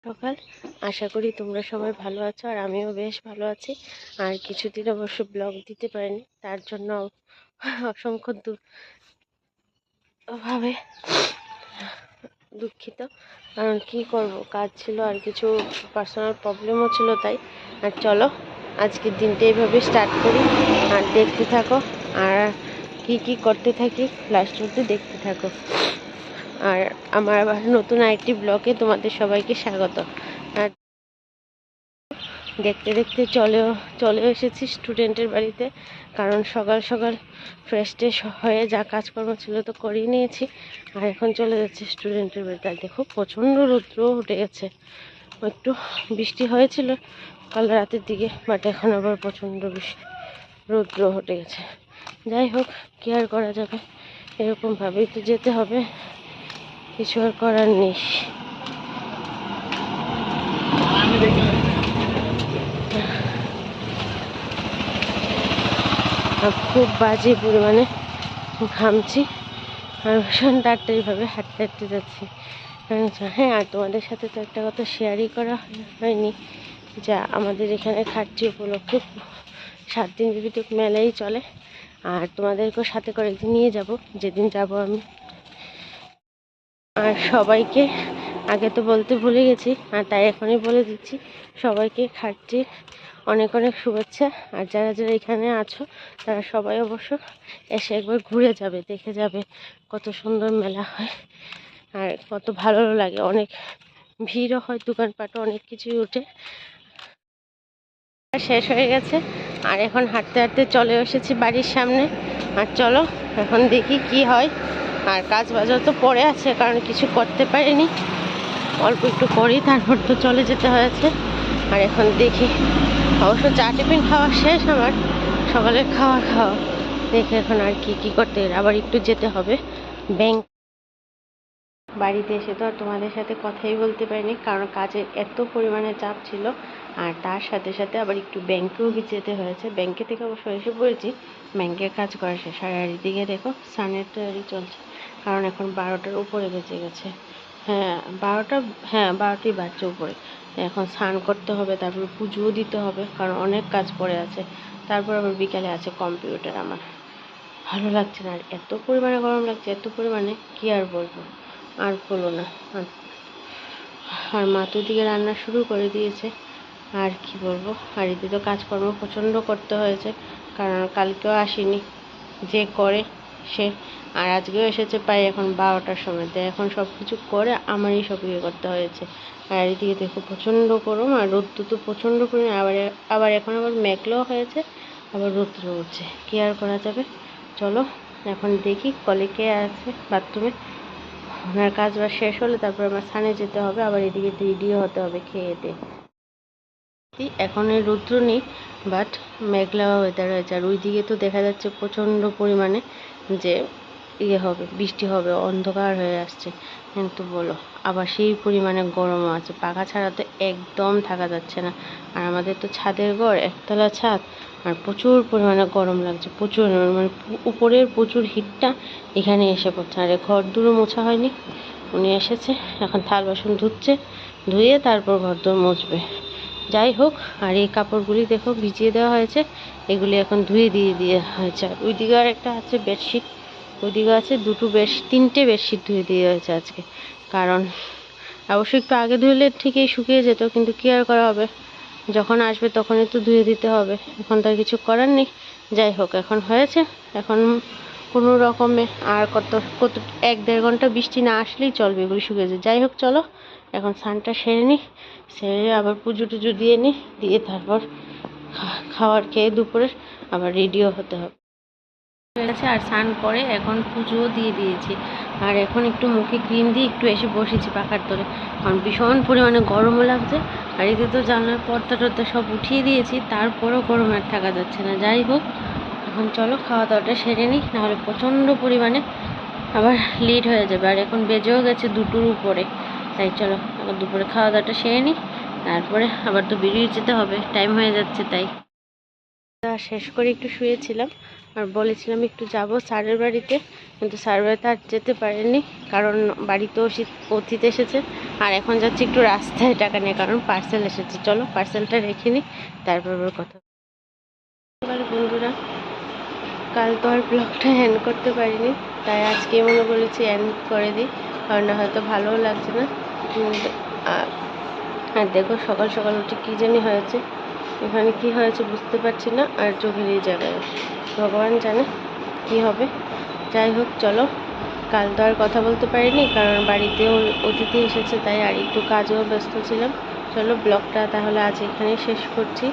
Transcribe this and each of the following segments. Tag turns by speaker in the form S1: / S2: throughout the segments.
S1: সকাল। আশা করি তোমরা সবাই ভালো আছো, আর আমিও বেশ ভালো আছি। আর কিছুদিন অবশ্য ব্লগ দিতে পারিনি, তার জন্য অসংখ্য ভাবে দুঃখিত। কারণ কি করব, কাজ ছিল আর কিছু পার্সোনাল প্রবলেমও ছিল তাই। আর চলো আজকের দিনটা এইভাবে স্টার্ট করি, আর দেখতে থাকো, আর কি করতে থাকি লাস্ট অবধি দেখতে থাকো। আর আমার আবার নতুন আরেকটি ব্লগে তোমাদের সবাইকে স্বাগত। আর দেখতে দেখতে চলে এসেছি স্টুডেন্টের বাড়িতে, কারণ সকাল সকাল ফ্রেশ ট্রেশ হয়ে যা কাজকর্ম ছিল তো করিয়ে নিয়েছি। আর এখন চলে যাচ্ছে স্টুডেন্টের বাড়িতে। আর দেখো প্রচণ্ড রৌদ্র উঠে গেছে। একটু বৃষ্টি হয়েছিল কাল রাতের দিকে, বাট এখন আবার প্রচণ্ড রৌদ্র উঠে গেছে। যাই হোক, কি আর করা যাবে, এরকমভাবেই তো যেতে হবে, কিছু আর করার নেই। খুব বাজে পরিমাণে ঘামছি, আর ভীষণ তাড়াতাড়িভাবে হাঁটতে হাঁটতে যাচ্ছি। হ্যাঁ, আর তোমাদের সাথে তো একটা কথা শেয়ারই করা হয়নি, যা আমাদের এখানে খাট্টি উপলক্ষে 7 দিন যদি মেলাই চলে। আর তোমাদেরকেও সাথে করে একদিন নিয়ে যাব, যেদিন যাব আমি। আর সবাইকে আগে তো বলতে ভুলে গেছি, আর তাই এখনই বলে দিচ্ছি, সবাইকে খাট্টির অনেক অনেক শুভেচ্ছা। আর যারা যারা এখানে আছো তারা সবাই অবশ্য এসে একবার ঘুরে যাবে, দেখে যাবে কত সুন্দর মেলা হয় আর কত ভালো লাগে। অনেক ভিড়ও হয়, দোকানপাটও অনেক কিছুই ওঠে। শেষ হয়ে গেছে, আর এখন হাঁটতে হাঁটতে চলে এসেছি বাড়ির সামনে। আর চলো এখন দেখি কি হয়। আর কাজ বাজার তো পড়ে আছে, কারণ কিছু করতে পারিনি, অল্প একটু করি, তারপর তো চলে যেতে হয়েছে। আর এখন দেখি, অবশ্য চা টিফিন খাওয়া শেষ আমার, সকালের খাওয়া দেখে এখন আর কি করতে, আবার একটু যেতে হবে ব্যাংক। বাড়িতে এসে তো আর তোমাদের সাথে কথাই বলতে পারিনি, কারণ কাজের এত পরিমাণে চাপ ছিল। আর তার সাথে সাথে আবার একটু ব্যাংকেও যেতে হয়েছে। ব্যাংকে থেকে অবশ্য এসে পড়েছি, ব্যাংকের কাজ করা শেষ। আর এদিকে দেখো স্নানের তৈরি চলছে, কারণ এখন 12টার উপরে বেজে গেছে। হ্যাঁ 12টি বাজছে উপরে। এখন স্নান করতে হবে, তারপর পুজোও দিতে হবে, কারণ অনেক কাজ পড়ে আছে। তারপর আবার বিকালে আছে কম্পিউটার আমার। ভালো লাগছে না, আর এত পরিমাণে গরম লাগছে, এত পরিমাণে কি আর বলবো, আর বলো না। আর মা তো দিকে রান্না শুরু করে দিয়েছে, আর কি বলবো। আর এদিকে তো কাজকর্ম প্রচণ্ড করতে হয়েছে, কারণ কালকেও আসেনি যে করে সে, আর আজকেও এসেছে প্রায় এখন 12টার সময়। তো এখন সব কিছু করে আমারই সব ইয়ে করতে হয়েছে। আর এদিকে দেখো প্রচণ্ড গরম, আর রোদ্দুর তো প্রচণ্ড পরিমাণে। আবার এখন আবার মেঘলাও হয়েছে, আবার রৌদ্র উঠছে, কি আর করা যাবে। চলো এখন দেখি কলে কে আছে বাথরুমে। ওনার কাজ বাজ শেষ হলে তারপর আমার স্নানে যেতে হবে, আবার এদিকে রেডিও হতে হবে খেয়ে দিয়ে। এখন এই রৌদ্র নেই, বাট মেঘলা ওয়েদার হয়েছে। আর ওইদিকে তো দেখা যাচ্ছে প্রচণ্ড পরিমাণে যে হবে, বৃষ্টি হবে, অন্ধকার হয়ে আসছে। কিন্তু বলো, আবার সেই পরিমাণে গরমও আছে, পাখা ছাড়া তো একদম থাকা যাচ্ছে না। আর আমাদের তো ছাদের ঘর, একতলা ছাদ, আর প্রচুর পরিমাণে গরম লাগছে, প্রচুর মানে উপরের প্রচুর হিটটা এখানে এসে পড়ছে। আর ঘর দুটো মোছা হয়নি, উনি এসেছে এখন থাল বাসন ধুয়ে তারপর ঘর দোর মুছবে। যাই হোক, আর এই কাপড়গুলি দেখো ভিজিয়ে দেওয়া হয়েছে, এগুলি এখন ধুয়ে দিয়ে হয়েছে। আর ওইদিকে আর একটা আছে বেডশিট, ওইদিকে আছে তিনটে বেডশিট ধুয়ে দিয়ে হয়েছে আজকে। কারণ অবশ্যই একটু আগে ধুলে ঠিকই শুকিয়ে যেত, কিন্তু কি আর করা হবে, যখন আসবে তখনই তো ধুয়ে দিতে হবে, এখন তার কিছু করার নেই। যাই হোক, এখন হয়েছে, এখন কোনো রকমে আর কত 1-1.5 ঘন্টা বৃষ্টি না আসলেই চলবে, এগুলি শুকিয়ে যায়। যাই হোক চলো এখন স্নানটা সেরে নিই, সেরে আবার পুজো টুজো দিয়ে তারপর খাবার খেয়ে দুপুরে আবার রেডিও হতে হবে হয়ে গেছে। আর স্নান করে এখন পুজোও দিয়ে দিয়েছি, আর এখন একটু মুখে ক্রিম দিয়ে একটু এসে বসেছি পাখার তলে, কারণ ভীষণ পরিমাণে গরমও লাগছে। আর এতে তো জানলার পর্দা টর্দা সব উঠিয়ে দিয়েছি, তারপরেও গরম আর থাকা যাচ্ছে না। যাই হোক, এখন চলো খাওয়া দাওয়াটা সেরে নিই, নাহলে প্রচণ্ড পরিমাণে আবার লেট হয়ে যাবে। আর এখন বেজেও গেছে 2টোর উপরে, তাই চলো আবার দুপুরে খাওয়া দাওয়াটা সেরে নিই, তারপরে আবার তো বেরিয়ে যেতে হবে, টাইম হয়ে যাচ্ছে। তাই শেষ করে একটু শুয়েছিলাম, আর বলেছিলাম একটু যাব স্যারের বাড়িতে, কিন্তু স্যারের বাড়িতে আর যেতে পারিনি, কারণ বাড়িতেও অতিথি এসেছে। আর এখন যাচ্ছি একটু রাস্তায় টাকা নিয়ে, কারণ পার্সেল এসেছে। চলো পার্সেলটা রেখে নিই, তারপর কথা। এবার বন্ধুরা, কাল তো আর ব্লগটা এন্ড করতে পারিনি, তাই আজকে মনে করেছি এন্ড করে দিই, কারণ হয়তো ভালোও লাগছে না। আর দেখো সকাল সকাল উঠে কী জানি হয়েছে, এখানে কি হয়েছে বুঝতে পারছি না, আর চোখের এই জায়গায় ভগবান জানে কি হবে। যাই হোক চলো, কাল তো আর কথা বলতে পারিনি, কারণ বাড়িতেও অতিথি এসেছে, তাই আর একটু কাজেও ব্যস্ত ছিলাম। চলো ব্লগটা তাহলে আজ এখানেই শেষ করছি।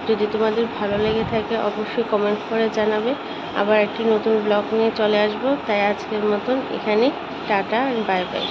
S1: যদি তোমাদের ভালো লেগে থাকে অবশ্যই কমেন্ট করে জানাবে। আবার একটি নতুন ব্লগ নিয়ে চলে আসবো, তাই আজকের মতন এখানেই টাটা, বাই বাই।